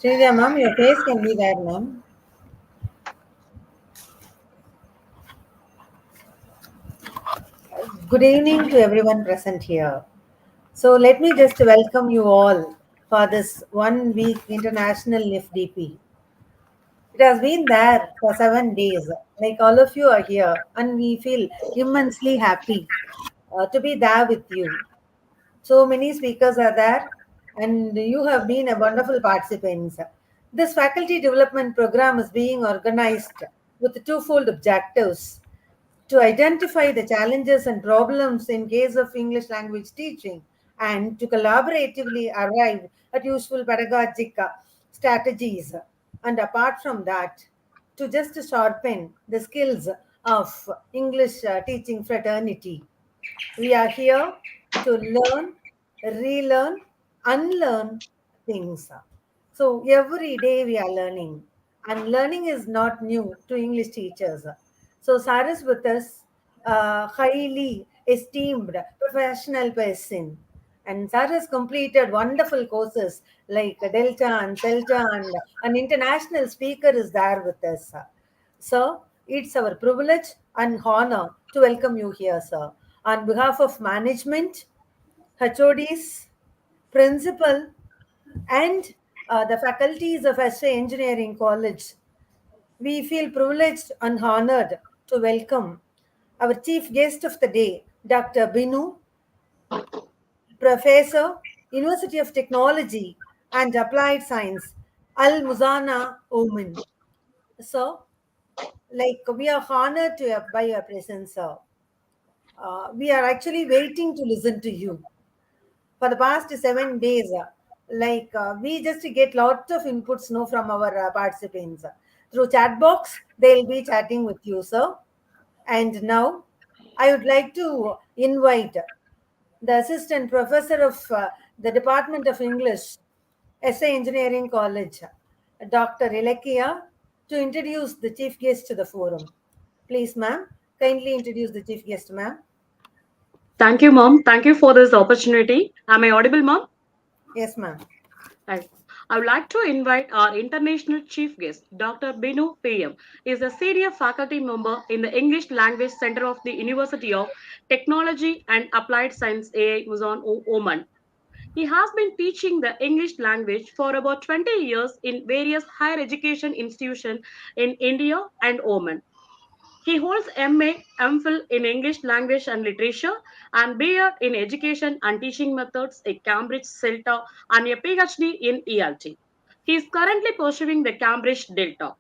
Sridhar ma'am, your face can be there, ma'am. Good evening to everyone present here. So let me just welcome you all for this 1 week international NIFDP. It has been there for 7 days. Like all of you are here, and we feel immensely happy to be there with you. So many speakers are there, and you have been a wonderful participants. This faculty development program is being organized with twofold objectives: to identify the challenges and problems in case of English language teaching, and to collaboratively arrive at useful pedagogic strategies. And apart from that, to just sharpen the skills of English teaching fraternity. We are here to learn, relearn, unlearn things. So every day we are learning, and learning is not new to English teachers. So Sar is with us, highly esteemed professional person, and Sar has completed wonderful courses like Delta and Celta, and an international speaker is there with us. Sir, it's our privilege and honor to welcome you here, sir. On behalf of management, HODs, principal, and the faculties of SA Engineering College, we feel privileged and honored to welcome our chief guest of the day, Dr. Binu, Professor, University of Technology and Applied Science, Al Muzana, Oman. So, like we are honored by your presence, sir. We are actually waiting to listen to you for the past 7 days. We just get lots of inputs no, from our participants. Through chat box, they'll be chatting with you, sir. And now, I would like to invite the assistant professor of the Department of English, SA Engineering College, Dr. Ilakia, to introduce the chief guest to the forum. Please, ma'am, kindly introduce the chief guest, ma'am. Thank you, Mom. Thank you for this opportunity. Am I audible, Mom? Yes, ma'am. Right. I would like to invite our international chief guest, Dr. Binu PM. He is a senior faculty member in the English Language Center of the University of Technology and Applied Science AA Muzan Oman. He has been teaching the English language for about 20 years in various higher education institutions in India and Oman. He holds MA, MPhil in English Language and Literature and B.Ed in Education and Teaching Methods at Cambridge CELTA and a PhD in ELT. He is currently pursuing the Cambridge Delta.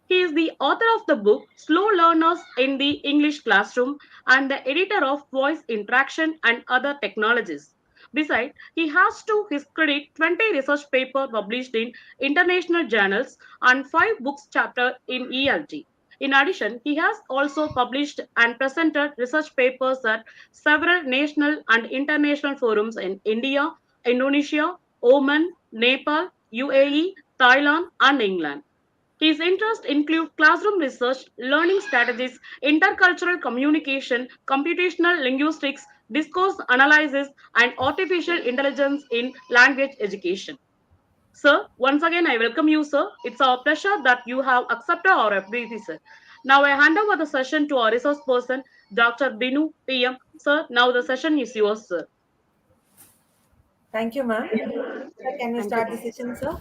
He is the author of the book Slow Learners in the English Classroom and the editor of Voice Interaction and Other Technologies. Besides, he has to his credit 20 research papers published in international journals and 5 books chapter in ELT. In addition, he has also published and presented research papers at several national and international forums in India, Indonesia, Oman, Nepal, UAE, Thailand, and England. His interests include classroom research, learning strategies, intercultural communication, computational linguistics, discourse analysis, and artificial intelligence in language education. Sir, once again, I welcome you, sir. It's our pleasure that you have accepted our FBC, sir. Now I hand over the session to our resource person, Dr. Binu PM. Sir, now the session is yours, sir. Thank you, ma'am. Sir, can you Thank you. start the session, sir?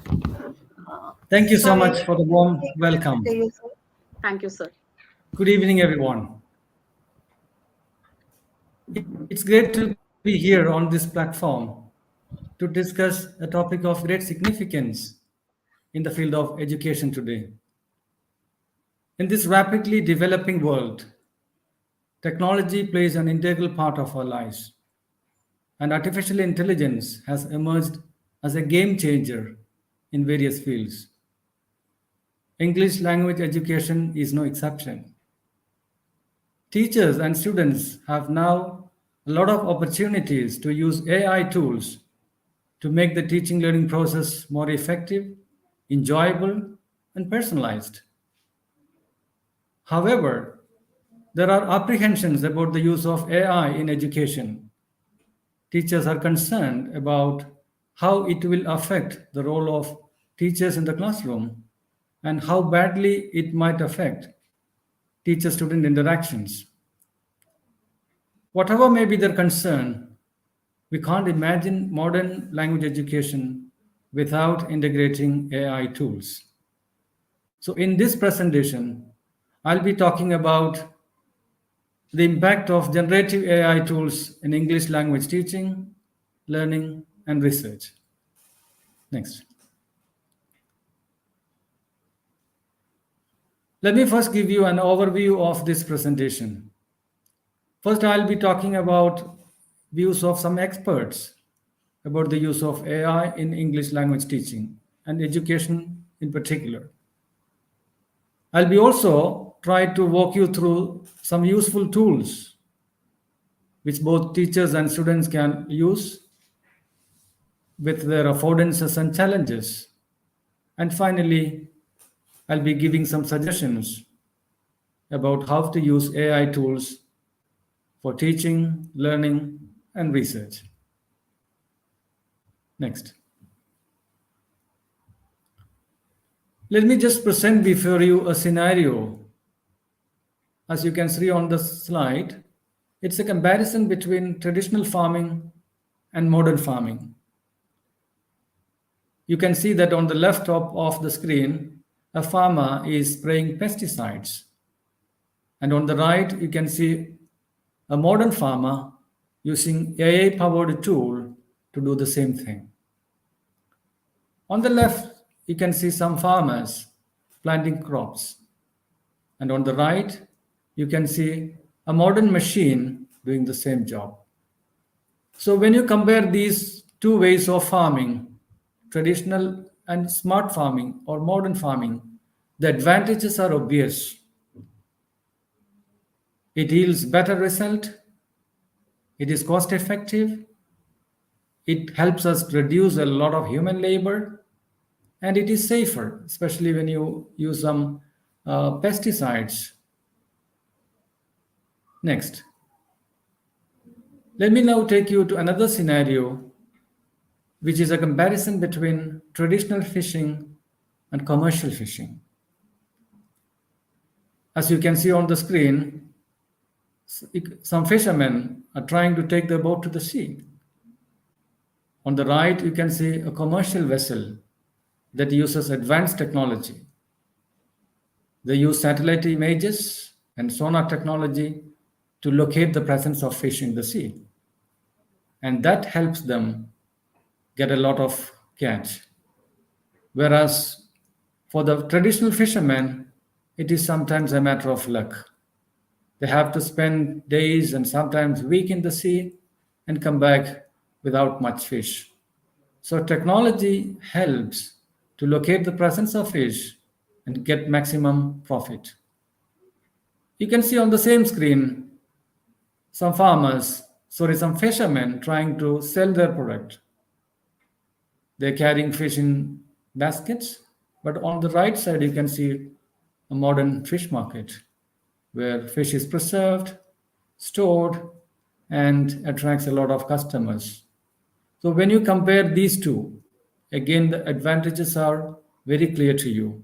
Thank you so Sir, much for the warm welcome. to you, sir. Thank you, sir. Good evening, everyone. It's great to be here on this platform to discuss a topic of great significance in the field of education today. In this rapidly developing world, technology plays an integral part of our lives, and artificial intelligence has emerged as a game changer in various fields. English language education is no exception. Teachers and students have now a lot of opportunities to use AI tools to make the teaching learning process more effective, enjoyable, and personalized. However, there are apprehensions about the use of AI in education. Teachers are concerned about how it will affect the role of teachers in the classroom and how badly it might affect teacher student interactions. Whatever may be their concern, we can't imagine modern language education without integrating AI tools. So, in this presentation, I'll be talking about the impact of generative AI tools in English language teaching, learning, and research. Next. Let me first give you an overview of this presentation. First, I'll be talking about views of some experts about the use of AI in English language teaching and education in particular. I'll be also try to walk you through some useful tools which both teachers and students can use with their affordances and challenges. And finally, I'll be giving some suggestions about how to use AI tools for teaching, learning, and research. Next. Let me just present before you a scenario. As you can see on the slide, it's a comparison between traditional farming and modern farming. You can see that on the left top of the screen, a farmer is spraying pesticides. And on the right, you can see a modern farmer using AI-powered tool to do the same thing. On the left, you can see some farmers planting crops. And on the right, you can see a modern machine doing the same job. So when you compare these two ways of farming, traditional and smart farming or modern farming, the advantages are obvious. It yields better result, it is cost effective, it helps us reduce a lot of human labor, and it is safer, especially when you use some pesticides. Next. Let me now take you to another scenario, which is a comparison between traditional fishing and commercial fishing. As you can see on the screen, some fishermen are trying to take their boat to the sea. On the right, you can see a commercial vessel that uses advanced technology. They use satellite images and sonar technology to locate the presence of fish in the sea. And that helps them get a lot of catch. Whereas for the traditional fishermen, it is sometimes a matter of luck. They have to spend days and sometimes weeks in the sea and come back without much fish. So technology helps to locate the presence of fish and get maximum profit. You can see on the same screen some fishermen trying to sell their product. They're carrying fish in baskets, but on the right side you can see a modern fish market where fish is preserved, stored, and attracts a lot of customers. So when you compare these two, again, the advantages are very clear to you.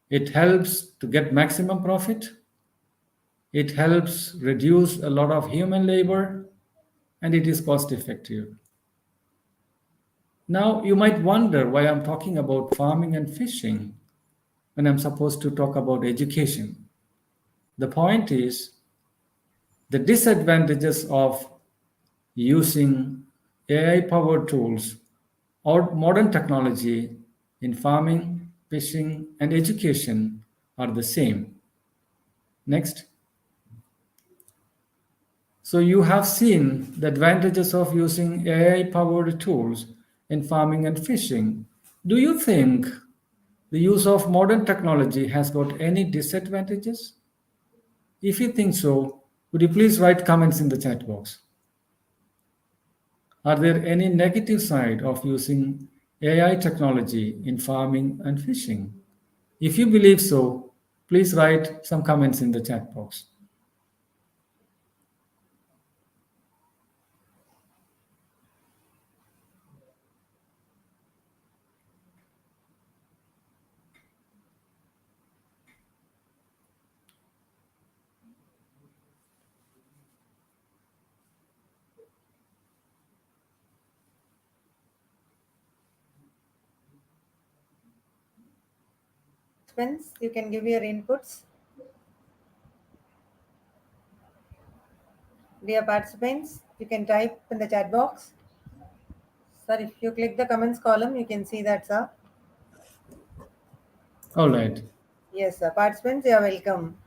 It helps to get maximum profit. It helps reduce a lot of human labor, and it is cost effective. Now, you might wonder why I'm talking about farming and fishing when I'm supposed to talk about education. The point is the disadvantages of using AI powered tools or modern technology in farming, fishing, and education are the same. Next. So you have seen the advantages of using AI powered tools in farming and fishing. Do you think the use of modern technology has got any disadvantages? If you think so, would you please write comments in the chat box? Are there any negative side of using AI technology in farming and fishing? If you believe so, please write some comments in the chat box. participants, you can give your inputs. Dear participants, you can type in the chat box. Sir, if you click the comments column, you can see that, sir. All right. Yes, sir. Participants, you are welcome.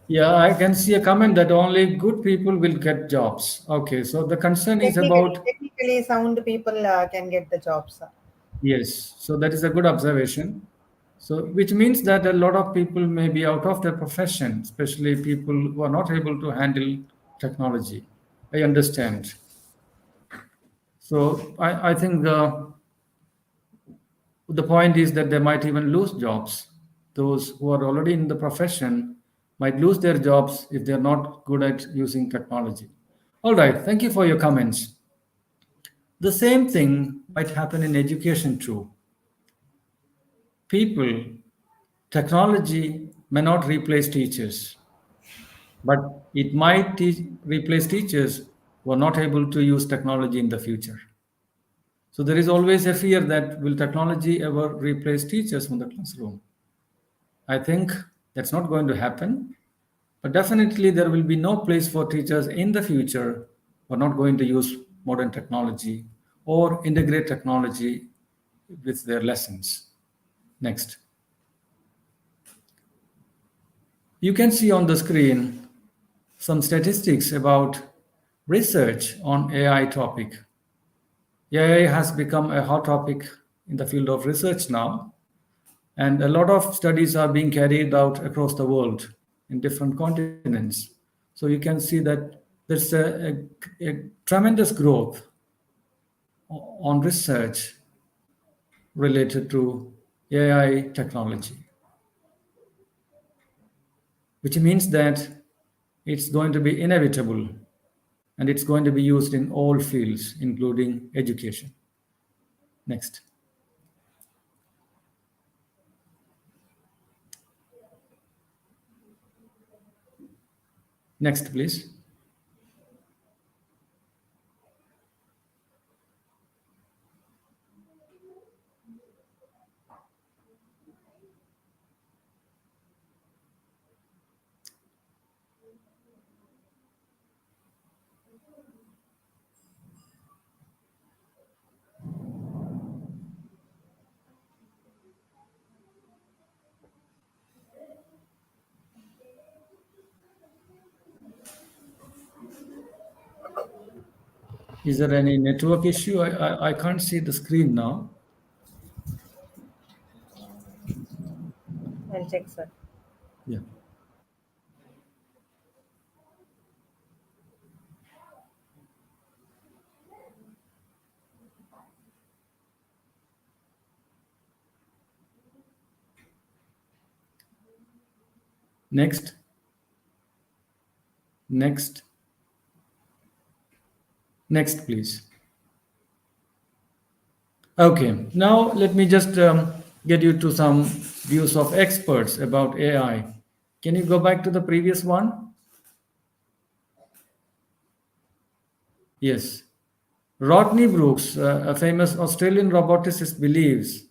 Yeah, I can see a comment that only good people will get jobs. Okay, so the concern is about, Technically, sound people can get the jobs, sir. yes, so that is a good observation. So, which means that a lot of people may be out of their profession, especially people who are not able to handle technology. I understand. So, I think the point is that they might even lose jobs. Those who are already in the profession might lose their jobs if they're not good at using technology. All right, thank you for your comments. The same thing might happen in education too. People, technology may not replace teachers, but it might replace teachers who are not able to use technology in the future. So there is always a fear that will technology ever replace teachers from the classroom? I think that's not going to happen, but definitely there will be no place for teachers in the future who are not going to use modern technology or integrate technology with their lessons. Next. You can see on the screen some statistics about research on AI topic. AI has become a hot topic in the field of research now, and a lot of studies are being carried out across the world in different continents. So you can see that there's a tremendous growth on research related to AI technology, which means that it's going to be inevitable and it's going to be used in all fields, including education. Next. Next, please. Is there any network issue? I can't see the screen now. I'll check, sir. Yeah. Next. Next. Next, please. Okay, now let me just get you to some views of experts about AI. Can you go back to the previous one? Yes. Rodney Brooks, a famous Australian roboticist, believes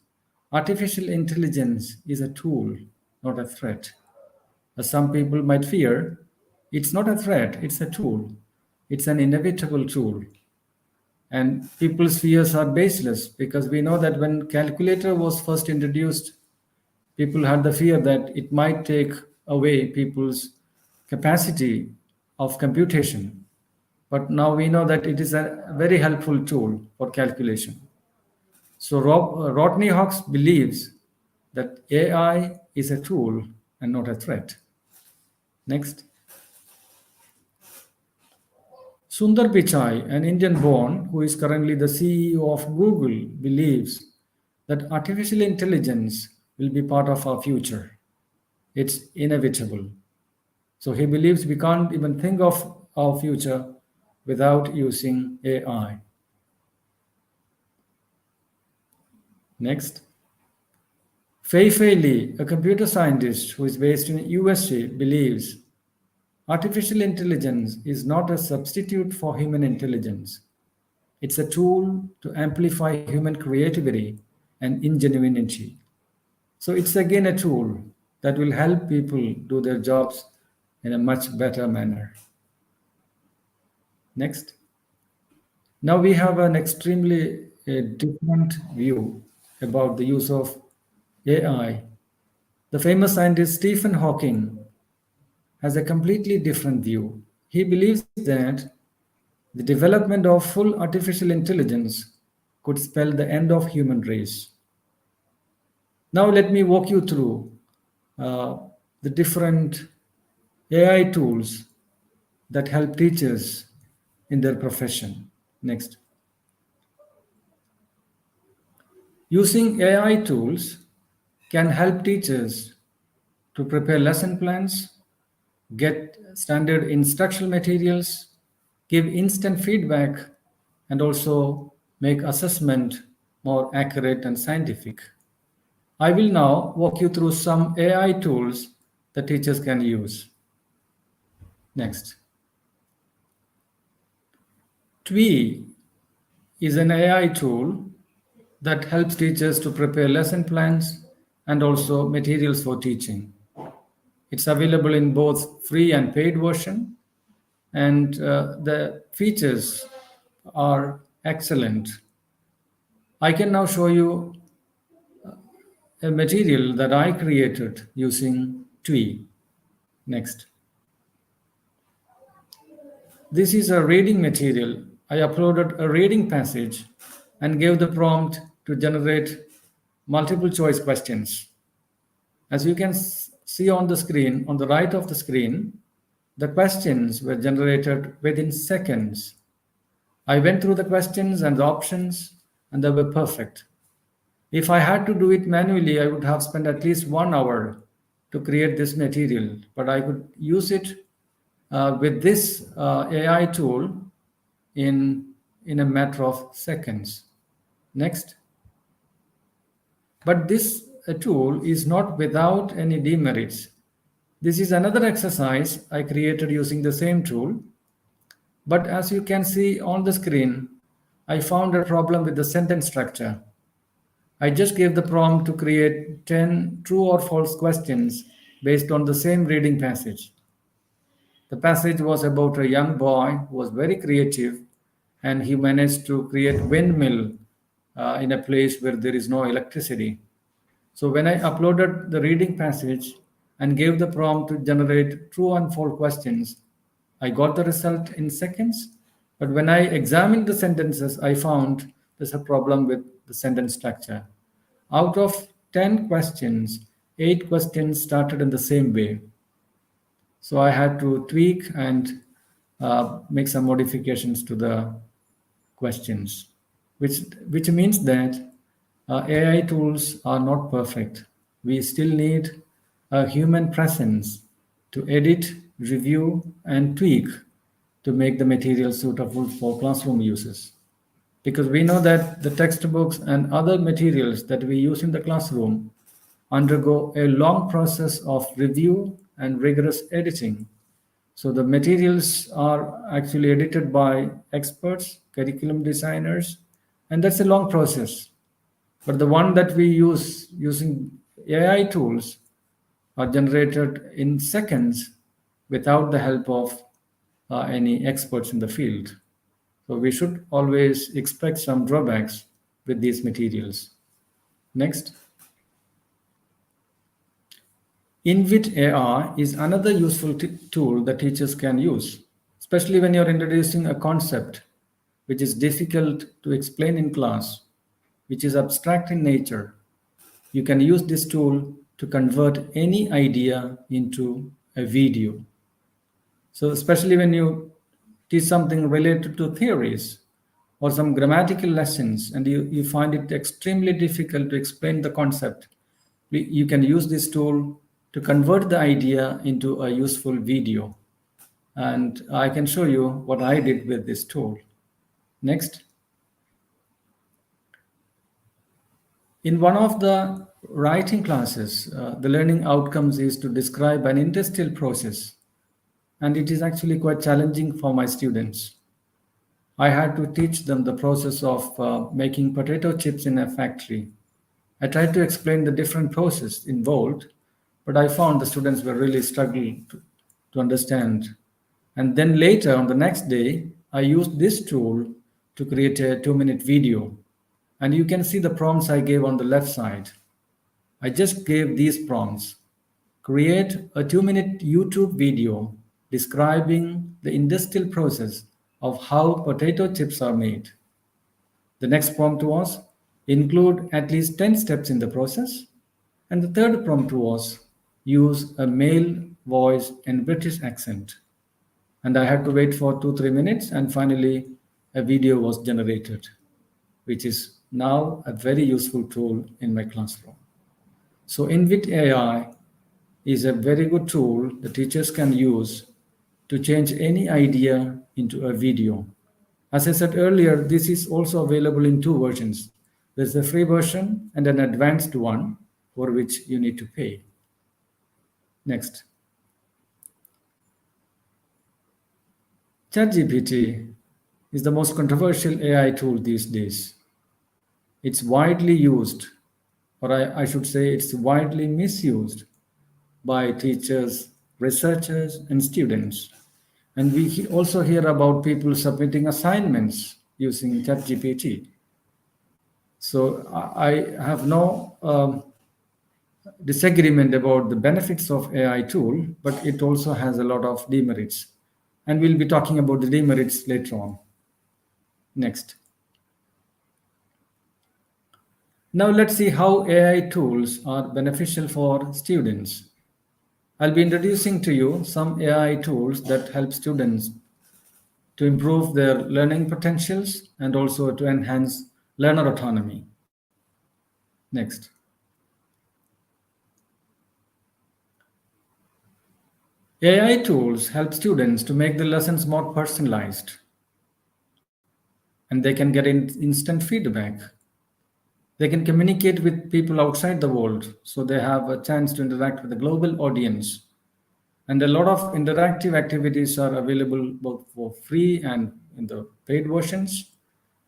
artificial intelligence is a tool, not a threat. As some people might fear, it's not a threat, it's a tool. It's an inevitable tool. And people's fears are baseless because we know that when calculator was first introduced, people had the fear that it might take away people's capacity of computation. But now we know that it is a very helpful tool for calculation. So Rodney Hawks believes that AI is a tool and not a threat. Next. Sundar Pichai, an Indian born who is currently the CEO of Google, believes that artificial intelligence will be part of our future. It's inevitable. So he believes we can't even think of our future without using AI. Next. Fei Li, a computer scientist who is based in USA, believes artificial intelligence is not a substitute for human intelligence. It's a tool to amplify human creativity and ingenuity. So it's again a tool that will help people do their jobs in a much better manner. Next. Now we have an extremely different view about the use of AI. The famous scientist Stephen Hawking has a completely different view. He believes that the development of full artificial intelligence could spell the end of human race. Now let me walk you through uh, the different AI tools that help teachers in their profession. Next. Using AI tools can help teachers to prepare lesson plans, get standard instructional materials, give instant feedback, and also make assessment more accurate and scientific. I will now walk you through some AI tools that teachers can use. Next. TWE is an AI tool that helps teachers to prepare lesson plans and also materials for teaching. It's available in both free and paid version, and the features are excellent. I can now show you a material that I created using TWE. Next. This is a reading material. I uploaded a reading passage and gave the prompt to generate multiple choice questions. As you can see on the screen, on the right of the screen, the questions were generated within seconds. I went through the questions and the options, and they were perfect. If I had to do it manually, I would have spent at least 1 hour to create this material, but I could use it with this AI tool in a matter of seconds. Next. But this tool is not without any demerits. This is another exercise I created using the same tool. But as you can see on the screen, I found a problem with the sentence structure. I just gave the prompt to create 10 true or false questions based on the same reading passage. The passage was about a young boy who was very creative, and he managed to create windmill in a place where there is no electricity. So when I uploaded the reading passage and gave the prompt to generate true and false questions, I got the result in seconds. But when I examined the sentences, I found there's a problem with the sentence structure. Out of 10 questions, 8 questions started in the same way. So I had to tweak and make some modifications to the questions, which means that AI tools are not perfect. We still need a human presence to edit, review, and tweak to make the material suitable for classroom uses. Because we know that the textbooks and other materials that we use in the classroom undergo a long process of review and rigorous editing. So the materials are actually edited by experts, curriculum designers, and that's a long process. But the one that we use using AI tools are generated in seconds without the help of any experts in the field. So we should always expect some drawbacks with these materials. Next. Invit AI is another useful tool that teachers can use, especially when you're introducing a concept which is difficult to explain in class, which is abstract in nature. You can use this tool to convert any idea into a video. So especially when you teach something related to theories or some grammatical lessons and you find it extremely difficult to explain the concept, you can use this tool to convert the idea into a useful video. And I can show you what I did with this tool. Next. In one of the writing classes, the learning outcomes is to describe an industrial process. And it is actually quite challenging for my students. I had to teach them the process of making potato chips in a factory. I tried to explain the different process involved, but I found the students were really struggling to understand. And then later on the next day, I used this tool to create a 2-minute video. And you can see the prompts I gave on the left side. I just gave these prompts. Create a 2-minute YouTube video describing the industrial process of how potato chips are made. The next prompt was include at least 10 steps in the process. And the third prompt was use a male voice and British accent. And I had to wait for 2-3 minutes, and finally, a video was generated, which is now a very useful tool in my classroom. So, Invit AI is a very good tool the teachers can use to change any idea into a video. As I said earlier, this is also available in 2 versions. There's a free version and an advanced one for which you need to pay. Next. ChatGPT is the most controversial AI tool these days. It's widely used, or I should say, it's widely misused by teachers, researchers, and students. And we also hear about people submitting assignments using ChatGPT. So I have no disagreement about the benefits of AI tool, but it also has a lot of demerits. And we'll be talking about the demerits later on. Next. Now let's see how AI tools are beneficial for students. I'll be introducing to you some AI tools that help students to improve their learning potentials and also to enhance learner autonomy. Next. AI tools help students to make the lessons more personalized, and they can get instant feedback. They can communicate with people outside the world, so they have a chance to interact with a global audience. And a lot of interactive activities are available both for free and in the paid versions.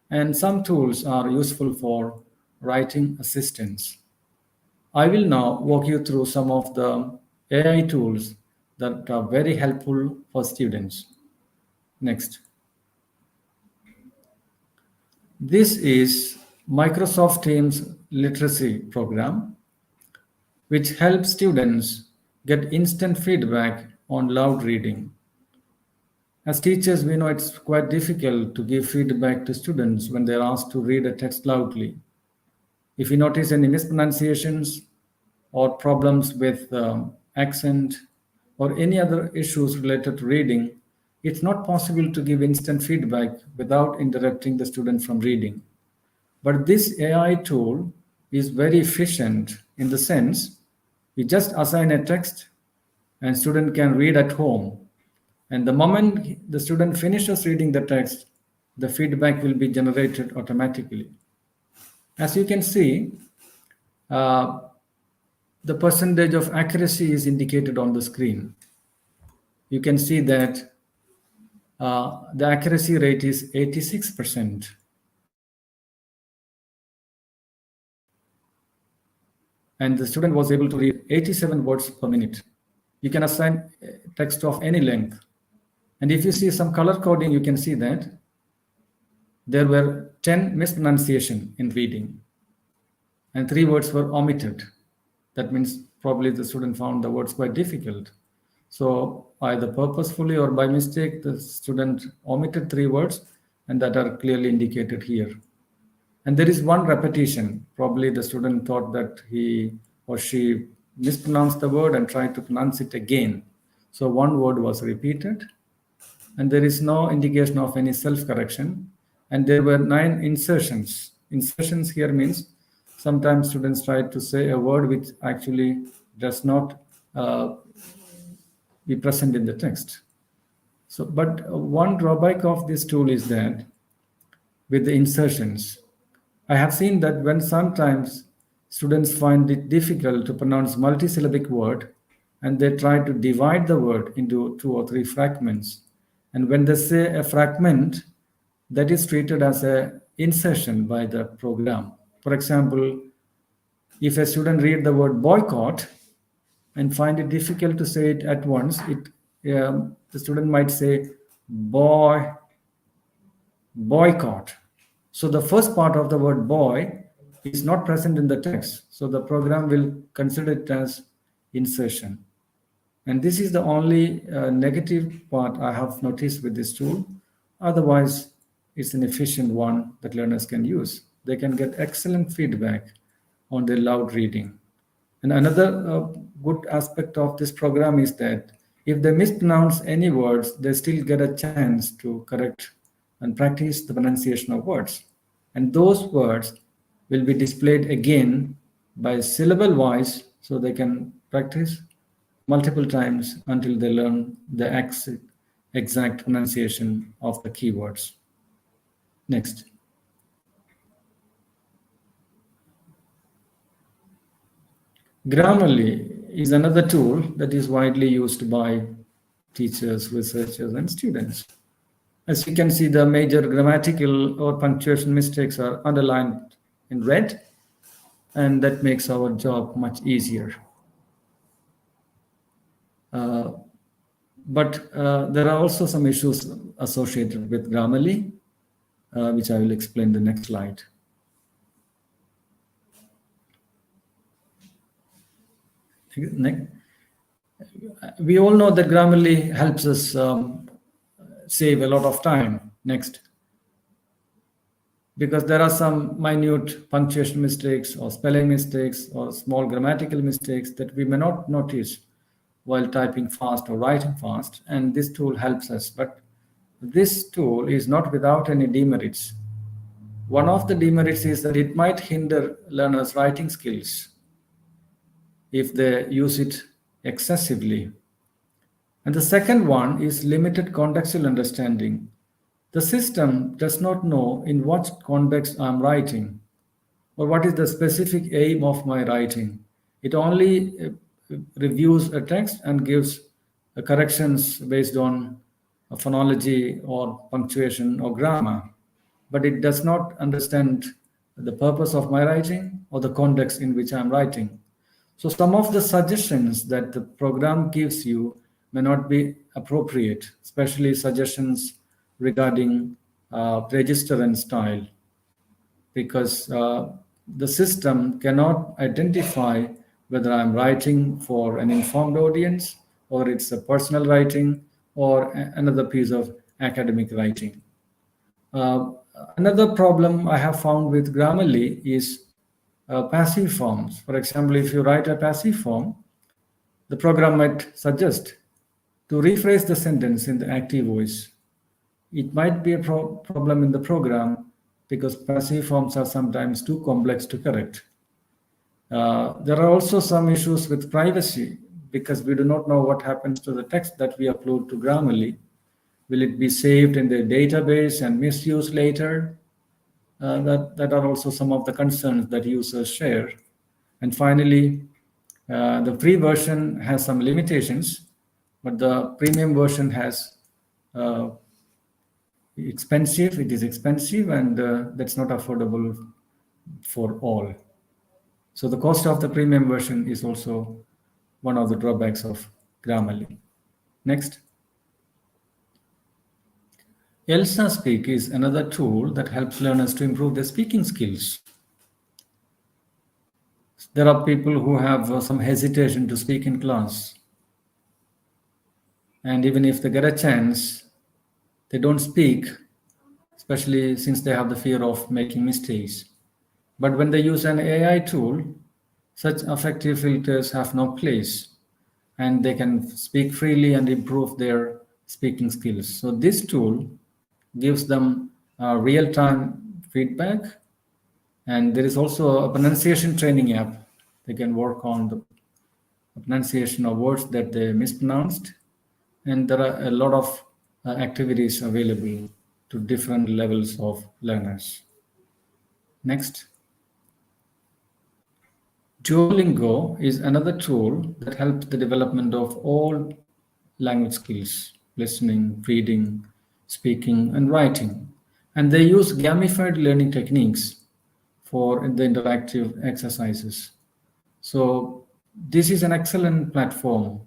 And some tools are useful for writing assistance. I will now walk you through some of the AI tools that are very helpful for students. Next. This is Microsoft Teams literacy program, which helps students get instant feedback on loud reading. As teachers, we know it's quite difficult to give feedback to students when they're asked to read a text loudly. If you notice any mispronunciations or problems with accent or any other issues related to reading, it's not possible to give instant feedback without interrupting the student from reading. But this AI tool is very efficient in the sense we just assign a text and student can read at home. And the moment the student finishes reading the text, the feedback will be generated automatically. As you can see, the percentage of accuracy is indicated on the screen. You can see that the accuracy rate is 86%. And the student was able to read 87 words per minute. You can assign text of any length. And if you see some color coding, you can see that there were 10 mispronunciation in reading and 3 words were omitted. That means probably the student found the words quite difficult. So either purposefully or by mistake, the student omitted 3 words, and that are clearly indicated here. And there is one repetition. Probably the student thought that he or she mispronounced the word and tried to pronounce it again. So one word was repeated, and there is no indication of any self-correction. And there were 9 insertions. Insertions here means sometimes students try to say a word which actually does not be present in the text. So, but one drawback of this tool is that with the insertions, I have seen that when sometimes students find it difficult to pronounce multisyllabic word and they try to divide the word into 2 or 3 fragments. And when they say a fragment, that is treated as a insertion by the program. For example, if a student read the word boycott and find it difficult to say it at once, the student might say boycott. So the first part of the word boy is not present in the text. So the program will consider it as insertion. And this is the only negative part I have noticed with this tool. Otherwise, it's an efficient one that learners can use. They can get excellent feedback on their loud reading. And another good aspect of this program is that if they mispronounce any words, they still get a chance to correct and practice the pronunciation of words. And those words will be displayed again by syllable wise, so they can practice multiple times until they learn the exact pronunciation of the keywords. Next. Grammarly is another tool that is widely used by teachers, researchers, and students. As you can see, the major grammatical or punctuation mistakes are underlined in red, and that makes our job much easier. But there are also some issues associated with Grammarly, which I will explain in the next slide. We all know that Grammarly helps us save a lot of time. Next. Because there are some minute punctuation mistakes or spelling mistakes or small grammatical mistakes that we may not notice while typing fast or writing fast, and this tool helps us. But this tool is not without any demerits. One of the demerits is that it might hinder learners' writing skills if they use it excessively. And the second one is limited contextual understanding. The system does not know in what context I'm writing or what is the specific aim of my writing. It only reviews a text and gives corrections based on phonology or punctuation or grammar, but it does not understand the purpose of my writing or the context in which I'm writing. So some of the suggestions that the program gives you may not be appropriate, especially suggestions regarding register and style, because the system cannot identify whether I'm writing for an informed audience or it's a personal writing or another piece of academic writing. Another problem I have found with Grammarly is passive forms. For example, if you write a passive form, the program might suggest to rephrase the sentence in the active voice. It might be a problem in the program because passive forms are sometimes too complex to correct. There are also some issues with privacy because we do not know what happens to the text that we upload to Grammarly. Will it be saved in the database and misused later? That are also some of the concerns that users share. And finally, the free version has some limitations, but the premium version has expensive. It is expensive, and that's not affordable for all. So the cost of the premium version is also one of the drawbacks of Grammarly. Next. ELSA Speak is another tool that helps learners to improve their speaking skills. There are people who have some hesitation to speak in class. And even if they get a chance, they don't speak, especially since they have the fear of making mistakes. But when they use an AI tool, such affective filters have no place, and they can speak freely and improve their speaking skills. So this tool gives them real-time feedback, and there is also a pronunciation training app. They can work on the pronunciation of words that they mispronounced, and there are a lot of activities available to different levels of learners. Next. Duolingo is another tool that helps the development of all language skills, listening, reading, speaking, and writing. And they use gamified learning techniques for the interactive exercises. So this is an excellent platform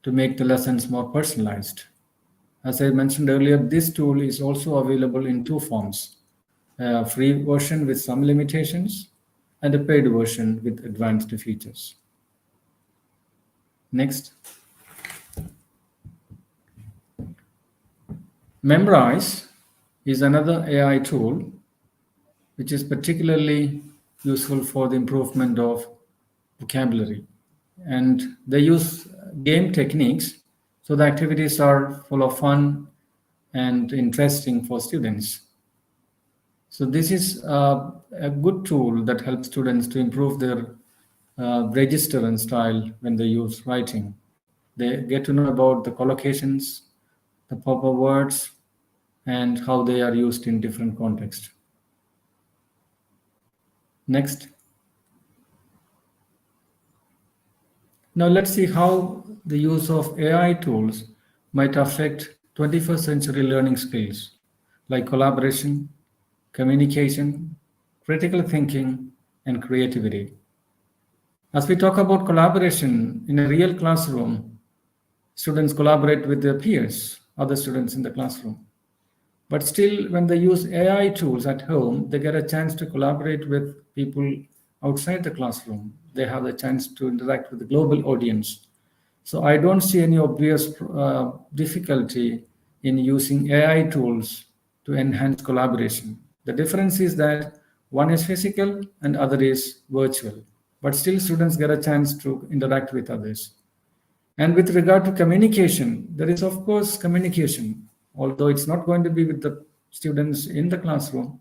to make the lessons more personalized. As I mentioned earlier, this tool is also available in two forms: a free version with some limitations and a paid version with advanced features. Next. Memrise is another AI tool which is particularly useful for the improvement of vocabulary. And they use game techniques, so the activities are full of fun and interesting for students. So this is a good tool that helps students to improve their register and style when they use writing. They get to know about the collocations, the proper words, and how they are used in different contexts. Next. Now let's see how the use of AI tools might affect 21st century learning skills like collaboration, communication, critical thinking, and creativity. As we talk about collaboration in a real classroom, students collaborate with their peers, other students in the classroom. But still, when they use AI tools at home, they get a chance to collaborate with people outside the classroom. They have the chance to interact with the global audience. So I don't see any obvious difficulty in using AI tools to enhance collaboration. The difference is that one is physical and other is virtual. But still, students get a chance to interact with others. And with regard to communication, there is, of course, communication, although it's not going to be with the students in the classroom.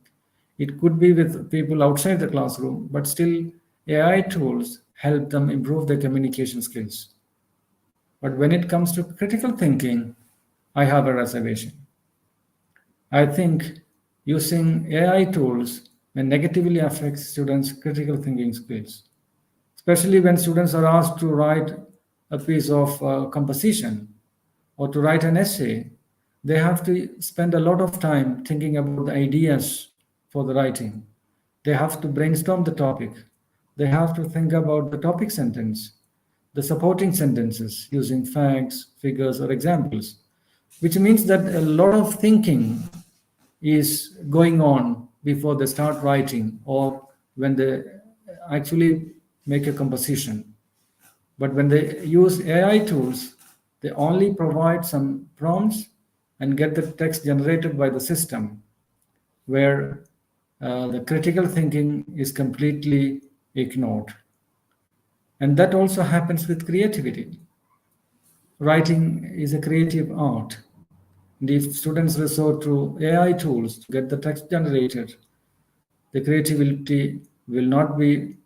It could be with people outside the classroom, but still, AI tools help them improve their communication skills. But when it comes to critical thinking, I have a reservation. I think using AI tools may negatively affect students' critical thinking skills, especially when students are asked to write a piece of composition or to write an essay. They have to spend a lot of time thinking about the ideas for the writing. They have to brainstorm the topic. They have to think about the topic sentence, the supporting sentences using facts, figures, or examples, which means that a lot of thinking is going on before they start writing or when they actually make a composition. But when they use AI tools, they only provide some prompts and get the text generated by the system, where the critical thinking is completely ignored. And that also happens with creativity. Writing is a creative art. And if students resort to AI tools to get the text generated, the creativity will not be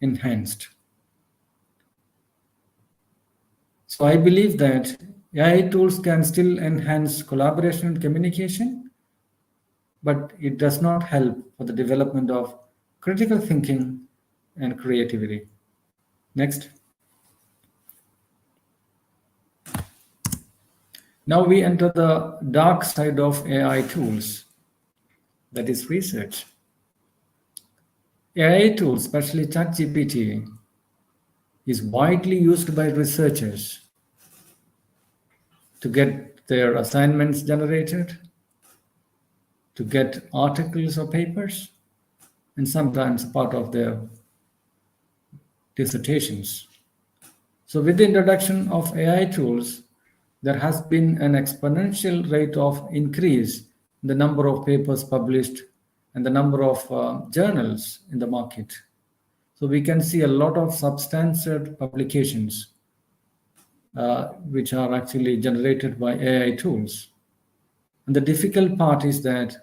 enhanced. So I believe that AI tools can still enhance collaboration and communication, but it does not help for the development of critical thinking and creativity. Next. Now we enter the dark side of AI tools, that is research. AI tools, especially ChatGPT, is widely used by researchers to get their assignments generated, to get articles or papers, and sometimes part of their dissertations. So with the introduction of AI tools, there has been an exponential rate of increase in the number of papers published and the number of journals in the market. So we can see a lot of substantial publications which are actually generated by AI tools. And the difficult part is that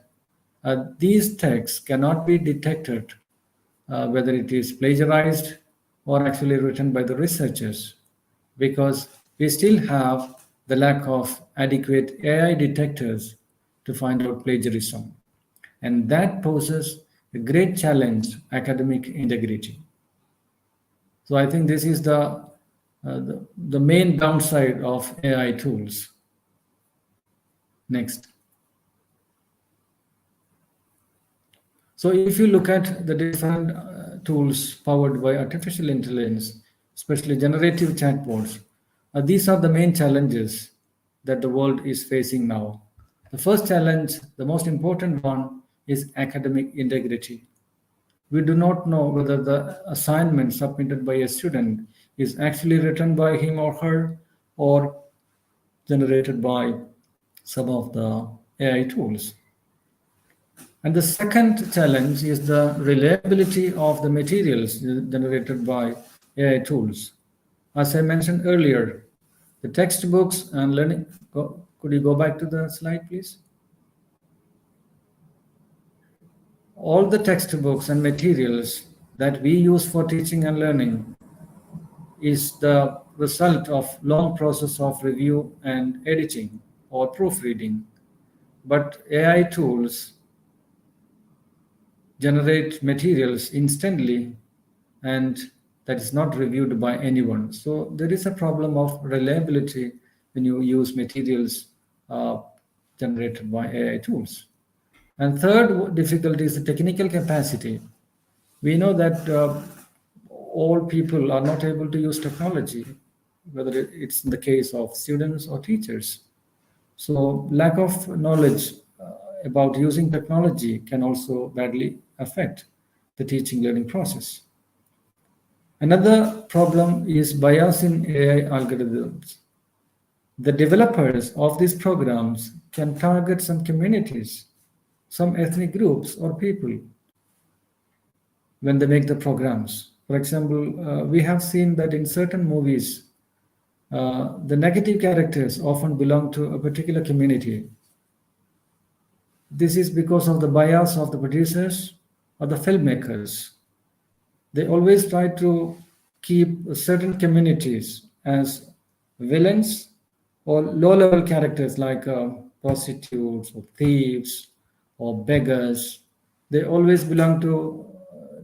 these texts cannot be detected whether it is plagiarized or actually written by the researchers, because we still have the lack of adequate AI detectors to find out plagiarism. And that poses a great challenge to academic integrity. So I think this is the main downside of AI tools. Next. So if you look at the different tools powered by artificial intelligence, especially generative chatbots, these are the main challenges that the world is facing now. The first challenge, the most important one, is academic integrity. We do not know whether the assignment submitted by a student is actually written by him or her or generated by some of the AI tools. And the second challenge is the reliability of the materials generated by AI tools. As I mentioned earlier, the textbooks and learning. Could you go back to the slide, please? All the textbooks and materials that we use for teaching and learning is the result of long process of review and editing or proofreading. But AI tools generate materials instantly, and that is not reviewed by anyone. So there is a problem of reliability when you use materials generated by AI tools. And third difficulty is the technical capacity. We know that all people are not able to use technology, whether it's in the case of students or teachers. So lack of knowledge about using technology can also badly affect the teaching learning process. Another problem is bias in AI algorithms. The developers of these programs can target some communities, some ethnic groups or people when they make the programs. For example, we have seen that in certain movies, the negative characters often belong to a particular community. This is because of the bias of the producers or the filmmakers. They always try to keep certain communities as villains or low level characters like prostitutes or thieves or beggars. They always belong to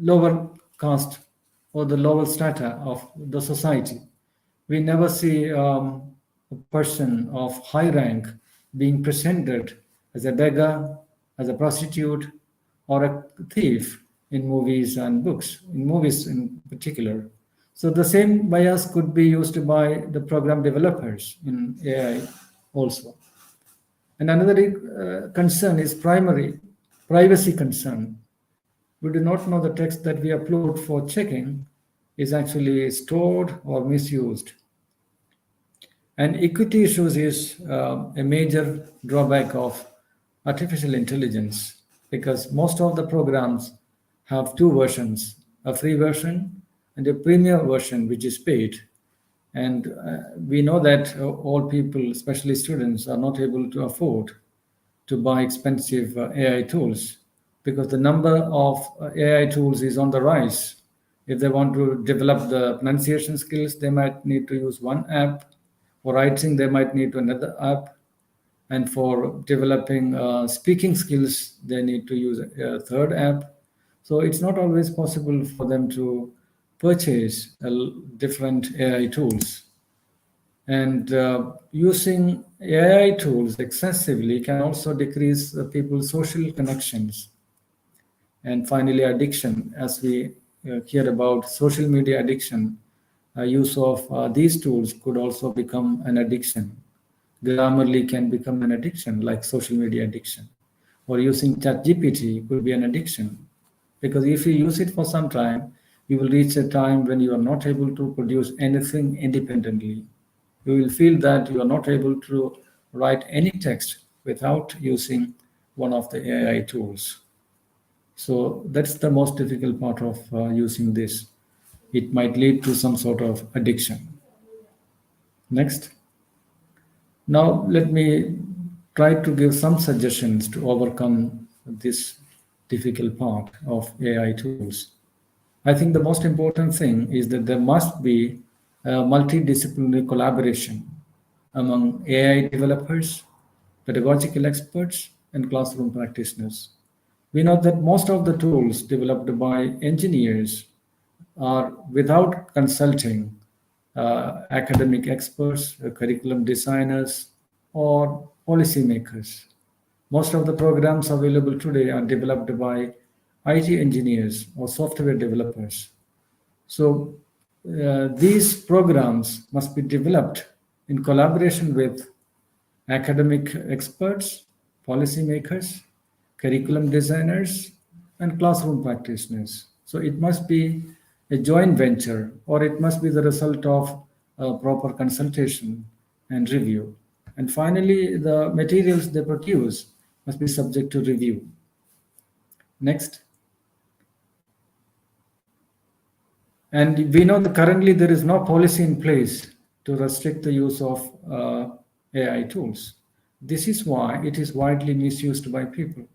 lower caste or the lower strata of the society. We never see a person of high rank being presented as a beggar, as a prostitute, or a thief in movies and books, in movies in particular. So the same bias could be used by the program developers in AI also. And another concern is primary privacy concern. We do not know the text that we upload for checking is actually stored or misused. And equity issues is a major drawback of artificial intelligence because most of the programs have two versions, a free version and a premium version, which is paid. And we know that all people, especially students, are not able to afford to buy expensive AI tools because the number of AI tools is on the rise. If they want to develop the pronunciation skills, they might need to use one app. For writing, they might need another app. And for developing speaking skills, they need to use a third app. So it's not always possible for them to purchase different AI tools. And using AI tools excessively can also decrease people's social connections. And finally, addiction. As we hear about social media addiction, use of these tools could also become an addiction. Grammarly can become an addiction, like social media addiction. Or using ChatGPT could be an addiction. Because if you use it for some time, you will reach a time when you are not able to produce anything independently. You will feel that you are not able to write any text without using one of the AI tools. So that's the most difficult part of using this. It might lead to some sort of addiction. Next. Now, let me try to give some suggestions to overcome this difficult part of AI tools. I think the most important thing is that there must be a multidisciplinary collaboration among AI developers, pedagogical experts, and classroom practitioners. We know that most of the tools developed by engineers are without consulting academic experts, curriculum designers, or policymakers. Most of the programs available today are developed by IT engineers, or software developers. So these programs must be developed in collaboration with academic experts, policymakers, curriculum designers, and classroom practitioners. So it must be a joint venture, or it must be the result of proper consultation and review. And finally, the materials they produce must be subject to review. Next. And we know that currently there is no policy in place to restrict the use of AI tools. This is why it is widely misused by people.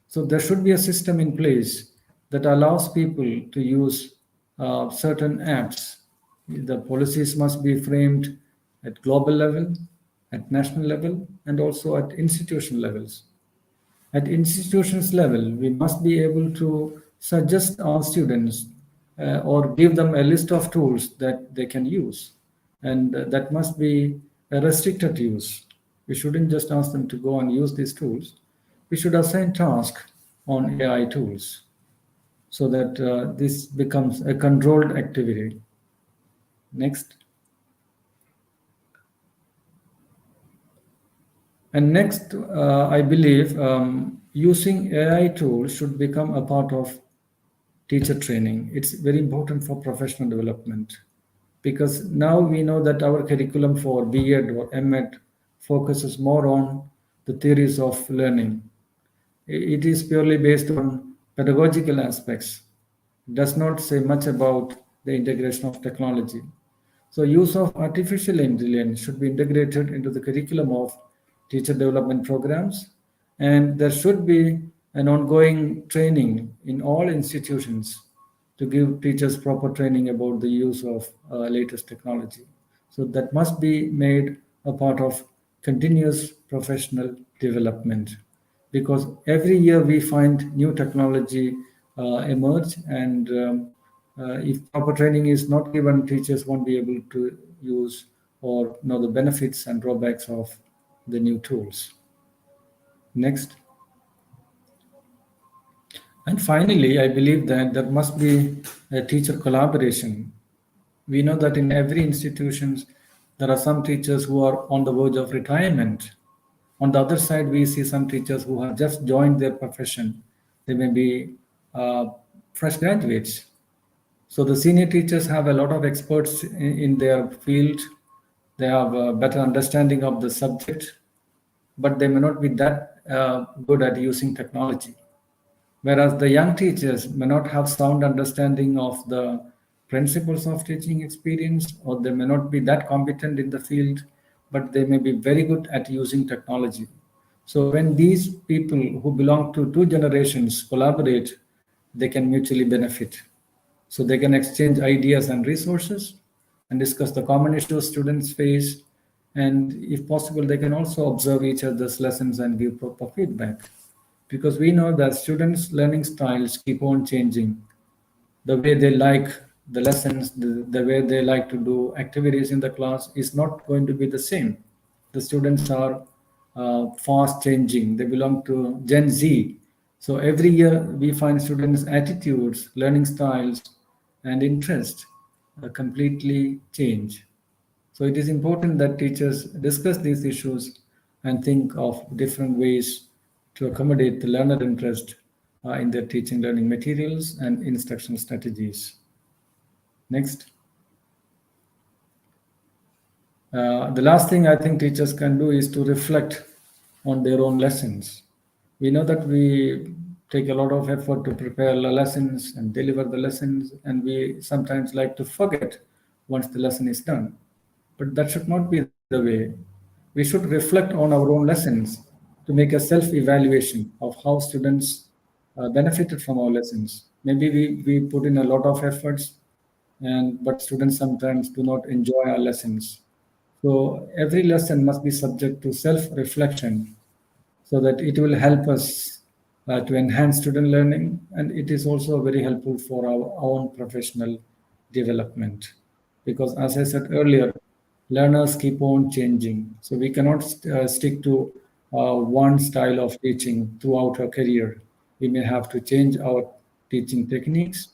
So there should be a system in place that allows people to use certain apps. The policies must be framed at global level, at national level, and also at institutional levels. At institutions level, we must be able to suggest our students or give them a list of tools that they can use. And that must be a restricted use. We shouldn't just ask them to go and use these tools. We should assign tasks on AI tools so that this becomes a controlled activity. Next. And next, I believe using AI tools should become a part of teacher training. It's very important for professional development because now we know that our curriculum for B.Ed or M.Ed focuses more on the theories of learning. It is purely based on pedagogical aspects. It does not say much about the integration of technology. So use of artificial intelligence should be integrated into the curriculum of teacher development programs, and there should be an ongoing training in all institutions to give teachers proper training about the use of latest technology. So that must be made a part of continuous professional development because every year we find new technology emerge and if proper training is not given, teachers won't be able to use or know the benefits and drawbacks of the new tools. Next. And finally, I believe that there must be a teacher collaboration. We know that in every institution, there are some teachers who are on the verge of retirement. On the other side, we see some teachers who have just joined their profession. They may be fresh graduates. So the senior teachers have a lot of experts in their field. They have a better understanding of the subject, but they may not be that good at using technology. Whereas the young teachers may not have sound understanding of the principles of teaching experience, or they may not be that competent in the field, but they may be very good at using technology. So when these people who belong to two generations collaborate, they can mutually benefit. So they can exchange ideas and resources and discuss the common issues students face. And if possible, they can also observe each other's lessons and give proper feedback. Because we know that students' learning styles keep on changing. The way they like the lessons, the way they like to do activities in the class is not going to be the same. The students are fast changing. They belong to Gen Z. So every year we find students' attitudes, learning styles, and interest completely change. So it is important that teachers discuss these issues and think of different ways to accommodate the learner interest in their teaching learning materials and instructional strategies. Next. The last thing I think teachers can do is to reflect on their own lessons. We know that we take a lot of effort to prepare the lessons and deliver the lessons, and we sometimes like to forget once the lesson is done. But that should not be the way. We should reflect on our own lessons to make a self-evaluation of how students benefited from our lessons. Maybe we put in a lot of efforts, but students sometimes do not enjoy our lessons. So every lesson must be subject to self-reflection so that it will help us to enhance student learning, and it is also very helpful for our own professional development. Because as I said earlier, learners keep on changing. So we cannot stick to one style of teaching throughout our career. We may have to change our teaching techniques,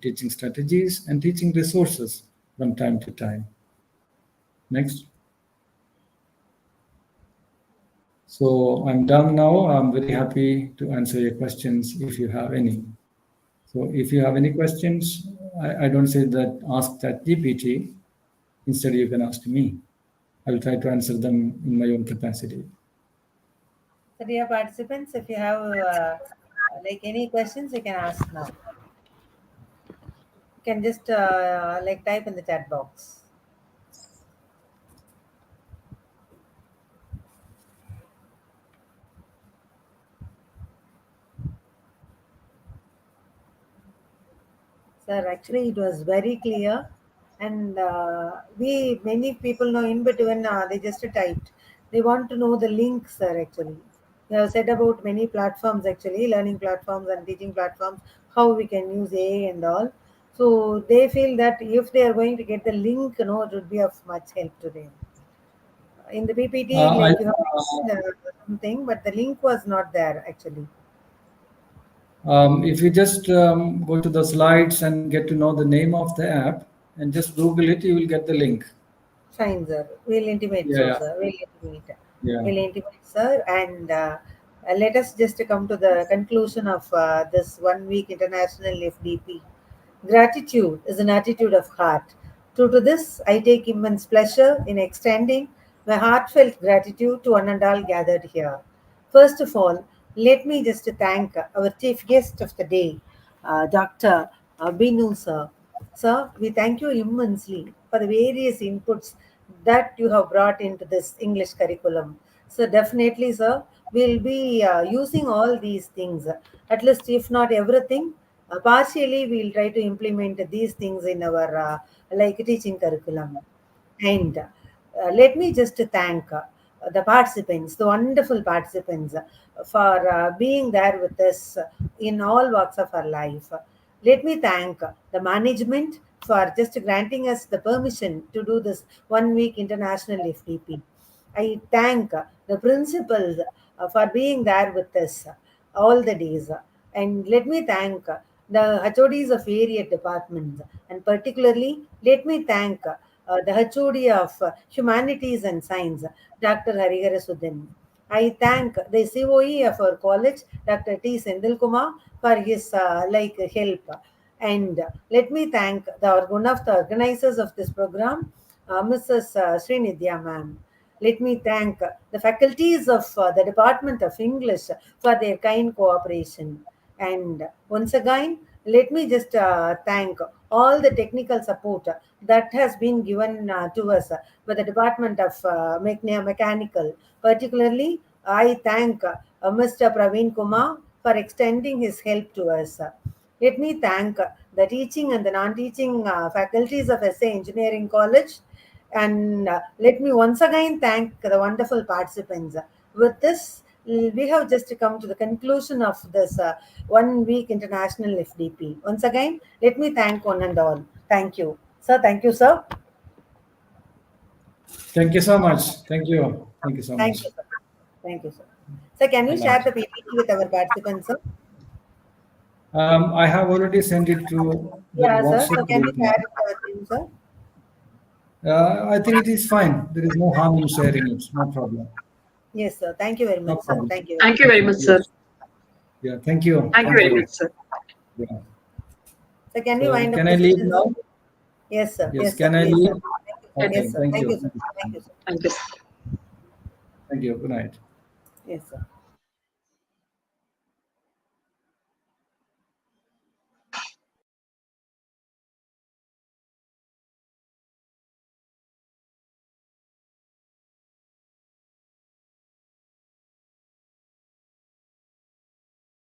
teaching strategies, and teaching resources from time to time. Next. So I'm done now. I'm very happy to answer your questions if you have any. So if you have any questions, I don't say that ask ChatGPT. Instead, you can ask me. I will try to answer them in my own capacity. So dear participants, if you have like any questions, you can ask now. You can just like type in the chat box. Sir, actually, it was very clear, and we many people know in between they just typed. They want to know the link, sir. Actually, you have said about many platforms, actually, learning platforms and teaching platforms, how we can use AI and all. So they feel that if they are going to get the link, it would be of much help to them. In the PPT, like you have mentioned, something, but the link was not there actually. If you just go to the slides and get to know the name of the app and just Google it, you will get the link. Fine, sir. We'll intimate, sir. We'll intimate. Yeah. We'll intimate, sir. And let us just come to the conclusion of this 1 week international FDP. Gratitude is an attitude of heart. True to this, I take immense pleasure in extending my heartfelt gratitude to one and all gathered here. First of all, let me just thank our chief guest of the day, Dr. Binu, sir. Sir, we thank you immensely for the various inputs that you have brought into this English curriculum. So, definitely, sir, we'll be using all these things, at least if not everything. Partially, we'll try to implement these things in our like teaching curriculum. And let me just thank the participants, the wonderful participants, for being there with us in all walks of our life. Let me thank the management for just granting us the permission to do this 1 week international FDP. I thank the principals for being there with us all the days. And let me thank the HODs of various departments. And particularly, let me thank the HOD of Humanities and Science, Dr. Harihara Sudin. I thank the COE of our college, Dr. T. Sendil Kumar, for his help. And let me thank one of the organizers of this program, Mrs. Srinidhya ma'am. Let me thank the faculties of the Department of English for their kind cooperation. And once again, let me just thank all the technical support that has been given to us by the Department of Mechanical. Particularly, I thank Mr. Praveen Kumar for extending his help to us. Let me thank the teaching and the non-teaching faculties of SA Engineering College. And let me once again thank the wonderful participants. With this, we have just come to the conclusion of this 1 week international FDP. Once again, let me thank one and all. Thank you. Sir, thank you, sir. Thank you so much. Thank you. Thank you so Thank much. you, sir. Thank you, sir. Sir, can you share the PPT with our participants, sir? I have already sent it to the Yeah, sir. WhatsApp So, can you group now. share it with him, sir? I think it is fine. There is no harm in sharing it. No problem. Yes, sir. Thank you very No much, sir. problem. Thank you. Thank you very much, sir. Yeah, thank you. Thank you very much, sir. Yeah. So, can you So wind up can the I leave session, now? sir? Yes, sir. Yes, Yes, can sir. I Yes, leave? sir. Okay, Yes, sir. thank Thank you. you, sir. Thank you, sir. Thank you, sir. Thank you. Good night. Yes, sir.